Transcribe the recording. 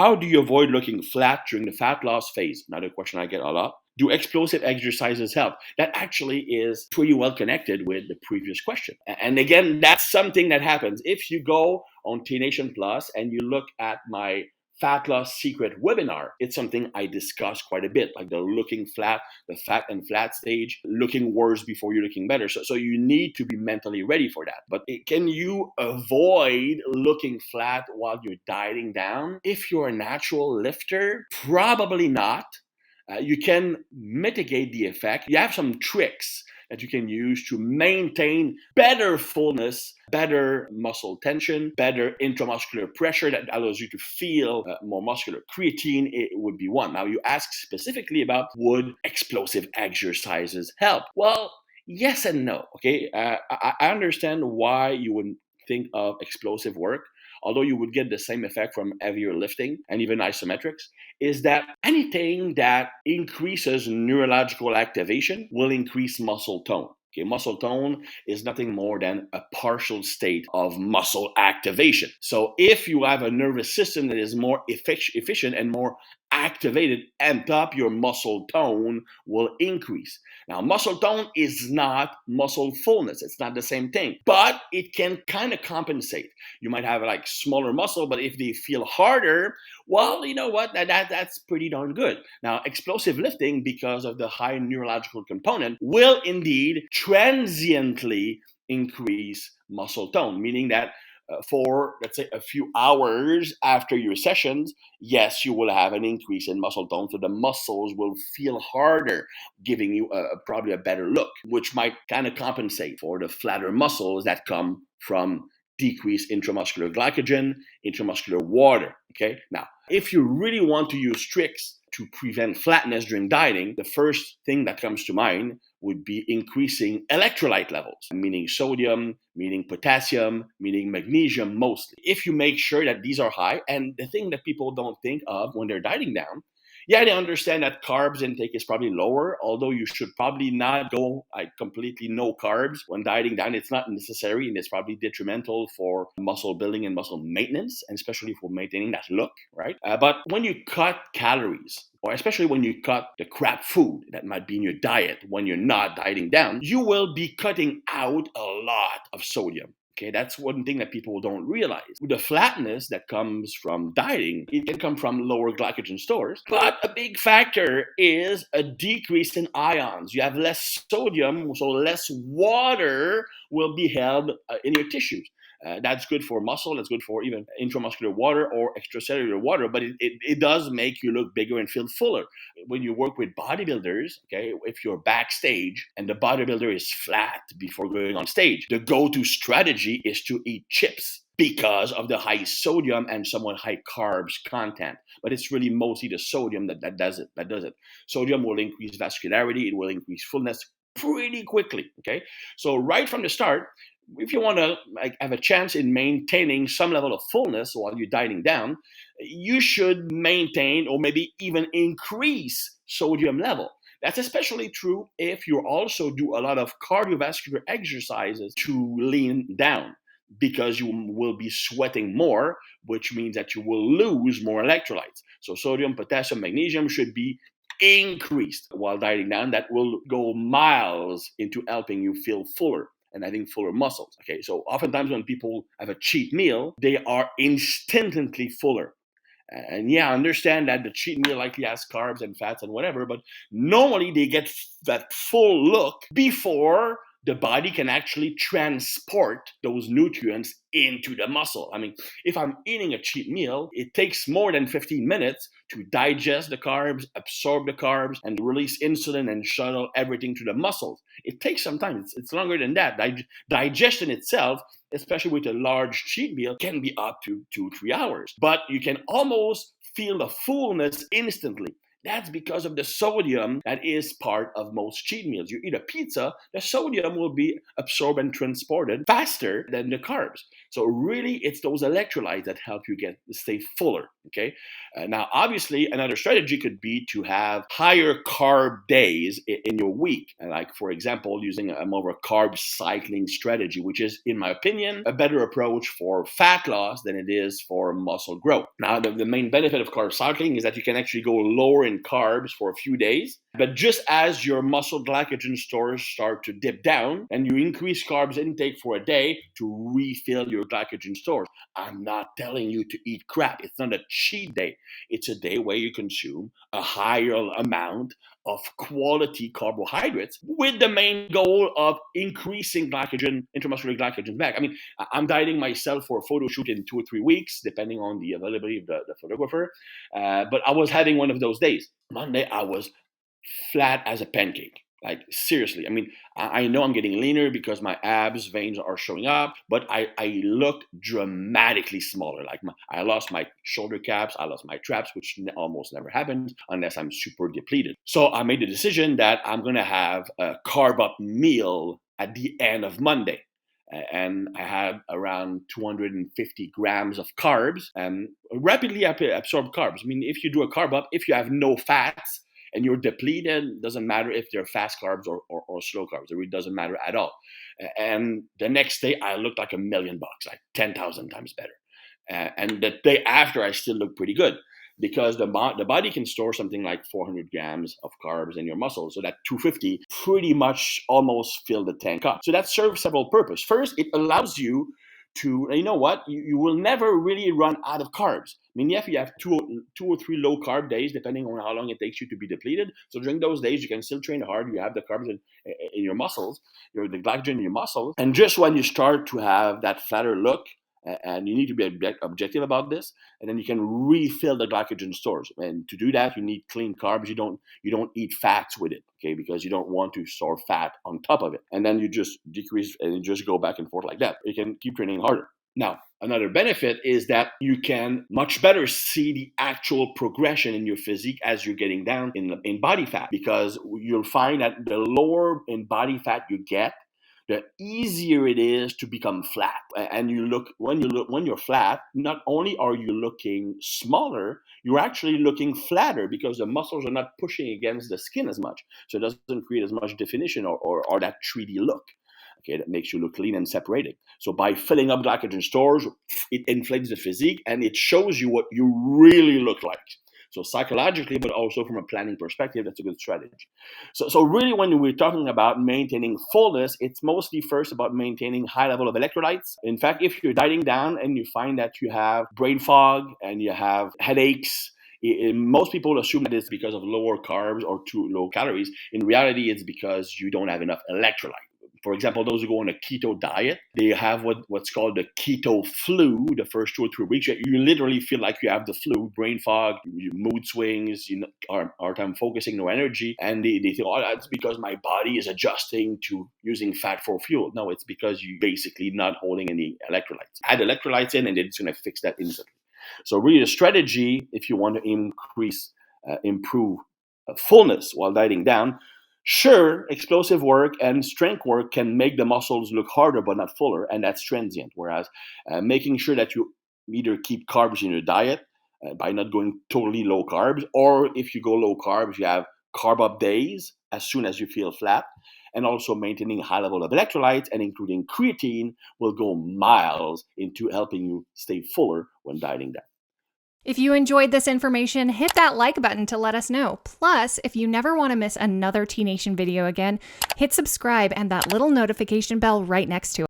how do you avoid looking flat during the fat loss phase? Another question I get a lot. Do explosive exercises help? That actually is pretty well connected with the previous question. And again, that's something that happens. If you go on T Nation Plus and you look at my Fat Loss Secret webinar, it's something I discuss quite a bit, like the looking flat, the fat and flat stage, looking worse before you're looking better. So you need to be mentally ready for that. But can you avoid looking flat while you're dieting down? If you're a natural lifter, probably not. You can mitigate the effect. You have some tricks that you can use to maintain better fullness, better muscle tension, better intramuscular pressure that allows you to feel more muscular. Creatine it would be one. Now, you ask specifically about would explosive exercises help? Well, yes and no. Okay, I understand why you wouldn't think of explosive work, although you would get the same effect from heavier lifting and even isometrics, is that anything that increases neurological activation will increase muscle tone. Okay, muscle tone is nothing more than a partial state of muscle activation. So if you have a nervous system that is more efficient and more activated, amped up, your muscle tone will increase. Now, muscle tone is not muscle fullness. It's not the same thing, but it can kind of compensate. You might have like smaller muscle, but if they feel harder, well, you know what? That's pretty darn good. Now, explosive lifting, because of the high neurological component, will indeed transiently increase muscle tone, meaning that for, let's say, a few hours after your sessions, yes, you will have an increase in muscle tone. So the muscles will feel harder, giving you probably a better look, which might kind of compensate for the flatter muscles that come from decreased intramuscular glycogen, intramuscular water. Okay. Now, if you really want to use tricks to prevent flatness during dieting, the first thing that comes to mind would be increasing electrolyte levels, meaning sodium, meaning potassium, meaning magnesium mostly. If you make sure that these are high, and the thing that people don't think of when they're dieting down, yeah, they understand that carbs intake is probably lower, although you should probably not go like completely no carbs when dieting down. It's not necessary, and it's probably detrimental for muscle building and muscle maintenance, and especially for maintaining that look, right? But when you cut calories, or especially when you cut the crap food that might be in your diet when you're not dieting down, you will be cutting out a lot of sodium. Okay, that's one thing that people don't realize. With the flatness that comes from dieting, it can come from lower glycogen stores. But a big factor is a decrease in ions. You have less sodium, so less water will be held in your tissues. That's good for muscle. That's good for even intramuscular water or extracellular water, but it does make you look bigger and feel fuller. When you work with bodybuilders, okay, if you're backstage and the bodybuilder is flat before going on stage, the go-to strategy is to eat chips because of the high sodium and somewhat high carbs content. But it's really mostly the sodium that does it. Sodium will increase vascularity. It will increase fullness pretty quickly, okay? So right from the start, if you want to have a chance in maintaining some level of fullness while you're dieting down, you should maintain or maybe even increase sodium level. That's especially true if you also do a lot of cardiovascular exercises to lean down, because you will be sweating more, which means that you will lose more electrolytes. So sodium, potassium, magnesium should be increased while dieting down. That will go miles into helping you feel fuller and having fuller muscles. Okay, so oftentimes when people have a cheat meal, they are instantly fuller. And yeah, I understand that the cheat meal likely has carbs and fats and whatever, but normally they get that full look before the body can actually transport those nutrients into the muscle. I mean, if I'm eating a cheat meal, it takes more than 15 minutes to digest the carbs, absorb the carbs, and release insulin and shuttle everything to the muscles. It takes some time. It's longer than that. Digestion itself, especially with a large cheat meal, can be up to 2-3 hours. But you can almost feel the fullness instantly. That's because of the sodium that is part of most cheat meals. You eat a pizza, the sodium will be absorbed and transported faster than the carbs. So really, it's those electrolytes that help you stay fuller. Okay. Now, obviously, another strategy could be to have higher carb days in your week. Like, for example, using a more of a carb cycling strategy, which is, in my opinion, a better approach for fat loss than it is for muscle growth. Now, the main benefit of carb cycling is that you can actually go lower in carbs for a few days. But just as your muscle glycogen stores start to dip down and you increase carbs intake for a day to refill your glycogen stores, I'm not telling you to eat crap. It's not a cheat day. It's a day where you consume a higher amount of quality carbohydrates with the main goal of increasing glycogen, intramuscular glycogen back. I mean, I'm dieting myself for a photo shoot in 2 or 3 weeks, depending on the availability of the photographer. But I was having one of those days. Monday, I was flat as a pancake. Like, seriously. I mean, I know I'm getting leaner because my abs veins are showing up, but I look dramatically smaller. Like, I lost my shoulder caps, I lost my traps, which almost never happens unless I'm super depleted. So I made the decision that I'm going to have a carb up meal at the end of Monday. And I had around 250 grams of carbs and rapidly absorbed carbs. I mean, if you do a carb up, if you have no fats, and you're depleted, doesn't matter if they're fast carbs or slow carbs. It really doesn't matter at all. And the next day, I looked like $1 million, like 10,000 times better. And the day after, I still look pretty good because the body can store something like 400 grams of carbs in your muscles. So that 250 pretty much almost fill the tank up. So that serves several purposes. First, it allows you to, you know what, you will never really run out of carbs. I mean, if you have two or three low carb days, depending on how long it takes you to be depleted. So during those days, you can still train hard. You have the carbs in your muscles, the glycogen in your muscles. And just when you start to have that flatter look, and you need to be objective about this, and then you can refill the glycogen stores. And to do that, you need clean carbs. You don't eat fats with it, okay? Because you don't want to store fat on top of it. And then you just decrease and you just go back and forth like that. You can keep training harder. Now, another benefit is that you can much better see the actual progression in your physique as you're getting down in body fat, because you'll find that the lower in body fat you get, the easier it is to become flat. And when you're flat, not only are you looking smaller, you're actually looking flatter because the muscles are not pushing against the skin as much. So it doesn't create as much definition or that 3D look. Okay, that makes you look lean and separated. So by filling up glycogen stores, it inflates the physique and it shows you what you really look like. So psychologically, but also from a planning perspective, that's a good strategy. So really, when we're talking about maintaining fullness, it's mostly first about maintaining high level of electrolytes. In fact, if you're dieting down and you find that you have brain fog and you have headaches, most people assume that it's because of lower carbs or too low calories. In reality, it's because you don't have enough electrolyte. For example, those who go on a keto diet, they have what's called the keto flu the first 2 or 3 weeks. You literally feel like you have the flu, brain fog, mood swings, hard time focusing, no energy. And they think, oh, that's because my body is adjusting to using fat for fuel. No, it's because you basically not holding any electrolytes. Add electrolytes in and it's going to fix that instantly. So really the strategy, if you want to improve fullness while dieting down, sure, explosive work and strength work can make the muscles look harder but not fuller, and that's transient. Whereas making sure that you either keep carbs in your diet by not going totally low carbs, or if you go low carbs, you have carb up days as soon as you feel flat, and also maintaining a high level of electrolytes and including creatine will go miles into helping you stay fuller when dieting down. If you enjoyed this information, hit that like button to let us know. Plus, if you never want to miss another T Nation video again, hit subscribe and that little notification bell right next to it.